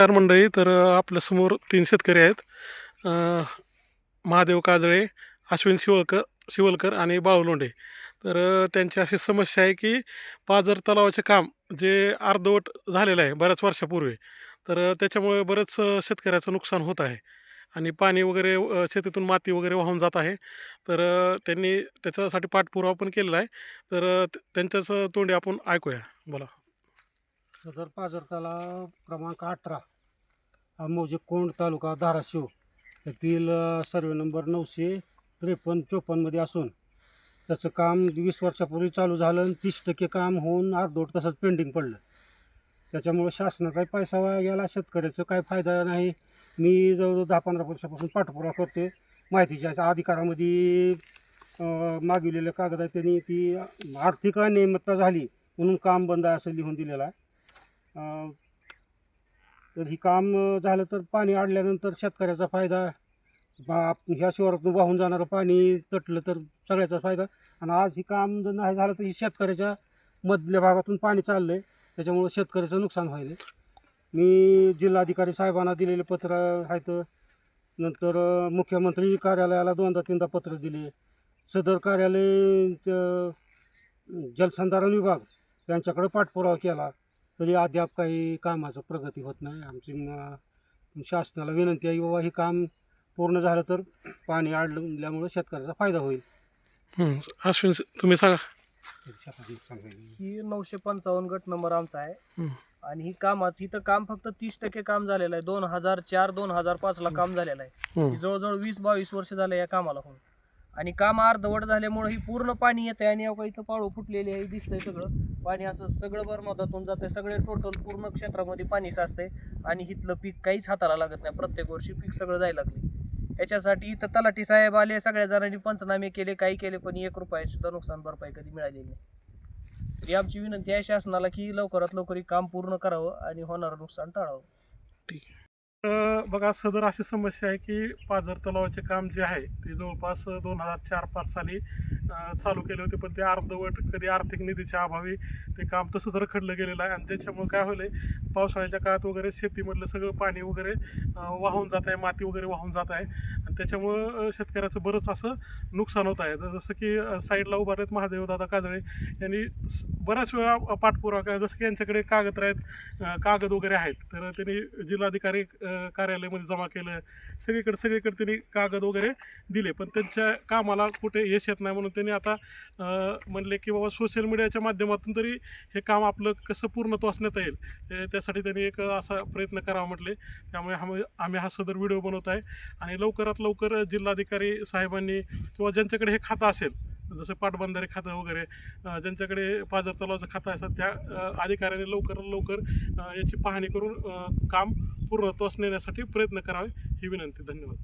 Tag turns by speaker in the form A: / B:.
A: चार मंडळी तर आपल्यासमोर 3 शेतकरी आहेत. महादेव काजळे, अश्विन शिवलकर आणि बाळू लोंढे. तर त्यांची अशी समस्या आहे की पाझर तलावाचे काम जे अर्धवट झालेलं आहे बऱ्याच वर्षापूर्वी. तर त्याच्यामुळे बरंच शेतकऱ्याचं नुकसान होत आहे आणि पाणी वगैरे शेतीतून माती वगैरे वाहून जात आहे. तर त्यांनी त्याच्यासाठी पाठपुरावा पण केलेला आहे. तर त्यांच्याच तोंडी आपण ऐकूया. बोला.
B: सदर पाझर तलाव क्रमांक 18 हा मौजे कोंड तालुका धाराशिव येथील सर्वे नंबर 953-54 मध्ये असून त्याचं काम 20 वर्षापूर्वी चालू झालं आणि 30% काम होऊन अर्धवट तसंच पेंडिंग पडलं. त्याच्यामुळे शासनाचा पैसा वाया गेला, शेतकऱ्याचं काय फायदा नाही. मी जवळजवळ 10-15 वर्षापासून पाठपुरावा करते. माहितीच्या अधिकारामध्ये मागविलेले कागद आहे, त्यांनी ती आर्थिक अनियमितता झाली म्हणून काम बंद आहे असं लिहून दिलेलं आहे. तर ही काम झालं तर पाणी अडल्यानंतर शेतकऱ्याचा फायदा, ह्या शिवारातून वाहून जाणारं पाणी तटलं तर सगळ्याचा फायदा. आणि आज ही काम जर नाही झालं तर ही शेतकऱ्याच्या मधल्या भागातून पाणी चाललं आहे, त्याच्यामुळं शेतकऱ्याचं नुकसान व्हायलं. मी जिल्हाधिकारी साहेबांना दिलेले पत्र आहेत, नंतर मुख्यमंत्री कार्यालयाला 2दा-3दा पत्र दिले. सदर कार्यालय जलसंधारण विभाग त्यांच्याकडे पाठपुरावा केला, तरी अद्याप काही कामाचं प्रगती होत नाही. आमची शासनाला विनंती आहे की बाबा हे काम पूर्ण झालं तर पाणी अडल्यामुळे शेतकऱ्याचा फायदा होईल.
A: अश्विन तुम्ही सांगा.
C: ही 955 गट नंबर आमचा आहे आणि ही कामाचं इथं काम फक्त 30% काम झालेलं आहे. 2004-2005 ला काम झालेलं आहे. ही जवळजवळ 20-22 वर्ष झाले या कामाला होऊन. आणि काम अर्धवट झाल्यामुळे ही पूर्ण पाणी येते आणि इथं पाळू फुटलेली आहे, दिसतंय सगळं पाणी असं सगळं बरमधातून जातंय. सगळे टोटल पूर्ण क्षेत्रामध्ये पाणी साचतंय आणि इथलं पीक काहीच हाताला लागत नाही. प्रत्येक वर्षी पीक सगळं जायला लागले. याच्यासाठी इथं तलाठी साहेब आले, सगळ्या जणांनी पंचनामे केले, काही केले, पण 1 रुपया सुद्धा नुकसान भरपाई कधी मिळालेली नाही. तरी आमची विनंती आहे शासनाला की लवकरात लवकर काम पूर्ण करावं आणि होणारं नुकसान टाळावं.
A: ठीक आहे. बघा, सदर अशी समस्या आहे की पाझर तलावाचे काम जे आहे ते जवळपास 2004-05 साली चालू केले होते, पण ते अर्धवट कधी आर्थिक निधीच्या अभावी ते काम तसंच रखडलं गेलेलं आहे. आणि त्याच्यामुळे काय होलं आहे, पावसाळ्याच्या काळात वगैरे शेतीमधलं सगळं पाणी वगैरे वाहून जात आहे, माती वगैरे वाहून जात आहे आणि त्याच्यामुळं शेतकऱ्याचं बरंच असं नुकसान होत आहे. जसं की साईडला उभारलेत महादेवदादा काजळे यांनी बऱ्याच वेळा पाठपुरावा केला. जसं की यांच्याकडे कागद वगैरे आहेत, तर त्यांनी जिल्हाधिकारी कार्यालयामध्ये जमा केलं, सगळीकडे त्यांनी कागद वगैरे दिले, पण त्यांच्या कामाला कुठे यश येत नाही. म्हणून त्यांनी आता म्हणले की बाबा सोशल मीडियाच्या माध्यमातून तरी हे काम आपलं कसं पूर्णत्वास नेता येईल, त्यासाठी त्यांनी एक असा प्रयत्न करावा म्हटले. त्यामुळे आम्ही हा सदर व्हिडिओ बनवत आहे आणि लवकरात लवकर जिल्हाधिकारी साहेबांनी किंवा ज्यांच्याकडे हे खातं असेल, जसं पाटबंधारे खातं वगैरे, ज्यांच्याकडे पाझर तलावाचं खातं असेल, त्या अधिकाऱ्यांनी लवकरात लवकर याची पाहणी करून काम पूर्णत्वास नेण्यासाठी प्रयत्न करावे ही विनंती. धन्यवाद.